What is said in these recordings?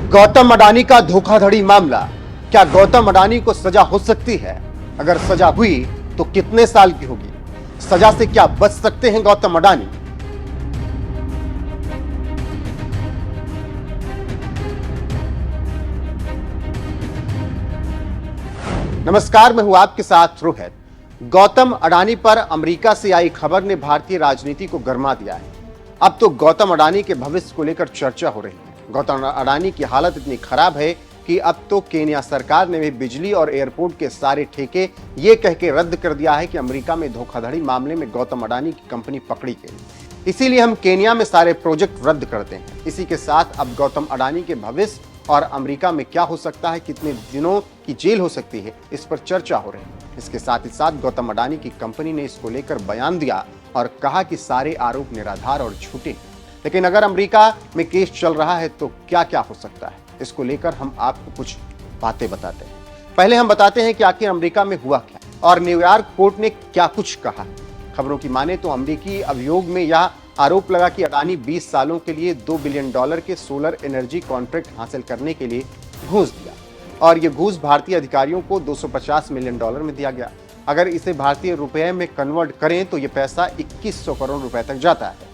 गौतम अडानी का धोखाधड़ी मामला। क्या गौतम अडानी को सजा हो सकती है? अगर सजा हुई तो कितने साल की होगी? सजा से क्या बच सकते हैं गौतम अडानी? नमस्कार, मैं हूं आपके साथ रोहित। गौतम अडानी पर अमेरिका से आई खबर ने भारतीय राजनीति को गरमा दिया है। अब तो गौतम अडानी के भविष्य को लेकर चर्चा हो रही है। गौतम अडानी की हालत इतनी खराब है कि अब तो केन्या सरकार ने भी बिजली और एयरपोर्ट के सारे ठेके ये कह के रद्द कर दिया है कि अमेरिका में धोखाधड़ी मामले में गौतम अडानी की कंपनी पकड़ी गई, इसीलिए हम केन्या में सारे प्रोजेक्ट रद्द करते हैं। इसी के साथ अब गौतम अडानी के भविष्य और अमेरिका में क्या हो सकता है, कितने दिनों की जेल हो सकती है, इस पर चर्चा हो रही है। इसके साथ ही साथ गौतम अडानी की कंपनी ने इसको लेकर बयान दिया और कहा कि सारे आरोप निराधार और झूठे हैं। लेकिन अगर अमेरिका में केस चल रहा है तो क्या क्या हो सकता है, इसको लेकर हम आपको कुछ बातें बताते हैं। पहले हम बताते हैं कि आखिर अमेरिका में हुआ क्या और न्यूयॉर्क कोर्ट ने क्या कुछ कहा। खबरों की माने तो अमेरिकी अभियोग में यह आरोप लगा कि अडानी 20 सालों के लिए $2 बिलियन के सोलर एनर्जी कॉन्ट्रैक्ट हासिल करने के लिए घूस दिया और ये घूस भारतीय अधिकारियों को $250 मिलियन में दिया गया। अगर इसे भारतीय रुपए में कन्वर्ट करें तो ये पैसा 2100 करोड़ रुपए तक जाता है।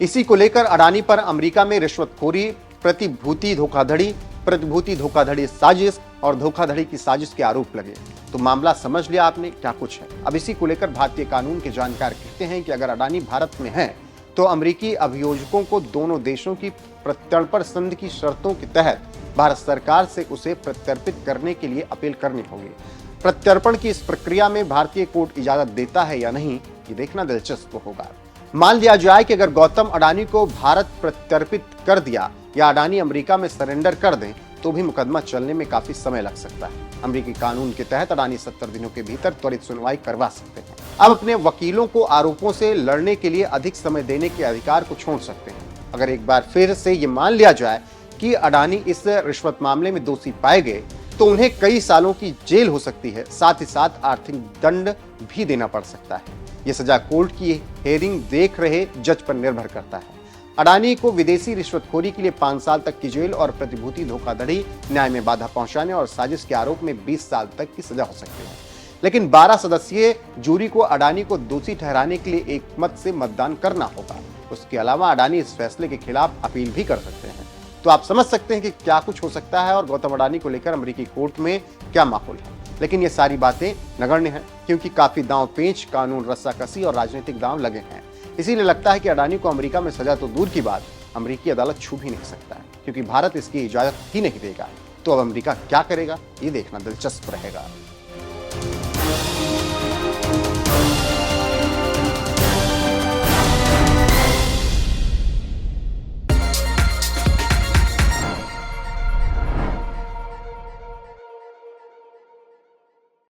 इसी को लेकर अडानी पर अमेरिका में रिश्वतखोरी, प्रतिभूति धोखाधड़ी साजिश और धोखाधड़ी की साजिश के आरोप लगे। तो मामला समझ लिया आपने क्या कुछ है। अब इसी को लेकर भारतीय कानून के जानकार कहते हैं कि अगर अडानी भारत में है तो अमेरिकी अभियोजकों को दोनों देशों की प्रत्यर्पण संधि की शर्तों के तहत भारत सरकार से उसे प्रत्यर्पित करने के लिए अपील करनी होगी। प्रत्यर्पण की इस प्रक्रिया में भारतीय कोर्ट इजाजत देता है या नहीं, ये देखना दिलचस्प होगा। मान लिया जाए कि अगर गौतम अडानी को भारत प्रत्यर्पित कर दिया या अडानी अमेरिका में सरेंडर कर दें तो भी मुकदमा चलने में काफी समय लग सकता है। अमेरिकी कानून के तहत अडानी 70 दिनों के भीतर त्वरित सुनवाई करवा सकते हैं। अब अपने वकीलों को आरोपों से लड़ने के लिए अधिक समय देने के अधिकार को छोड़ सकते हैं। अगर एक बार फिर से ये मान लिया जाए कि अडानी इस रिश्वत मामले में दोषी पाए गए तो उन्हें कई सालों की जेल हो सकती है, साथ ही साथ आर्थिक दंड भी देना पड़ सकता है। यह सजा कोर्ट की हेयरिंग देख रहे जज पर निर्भर करता है। अडानी को विदेशी रिश्वतखोरी के लिए 5 साल तक की जेल और प्रतिभूति धोखाधड़ी, न्याय में बाधा पहुंचाने और साजिश के आरोप में 20 साल तक की सजा हो सकती है। लेकिन 12 सदस्यीय जूरी को अडानी को दोषी ठहराने के लिए एकमत से मतदान करना होगा। उसके अलावा अडानी इस फैसले के खिलाफ अपील भी कर सकते हैं। तो आप समझ सकते हैं कि क्या कुछ हो सकता है और गौतम अडानी को लेकर अमेरिकी कोर्ट में क्या माहौल है। लेकिन ये सारी बातें नगण्य हैं क्योंकि काफी दांव पेंच, कानून रस्साकसी और राजनीतिक दांव लगे हैं। इसीलिए लगता है कि अडानी को अमेरिका में सजा तो दूर की बात, अमेरिकी अदालत छू भी नहीं सकता है क्योंकि भारत इसकी इजाजत ही नहीं देगा। तो अब अमेरिका क्या करेगा, ये देखना दिलचस्प रहेगा।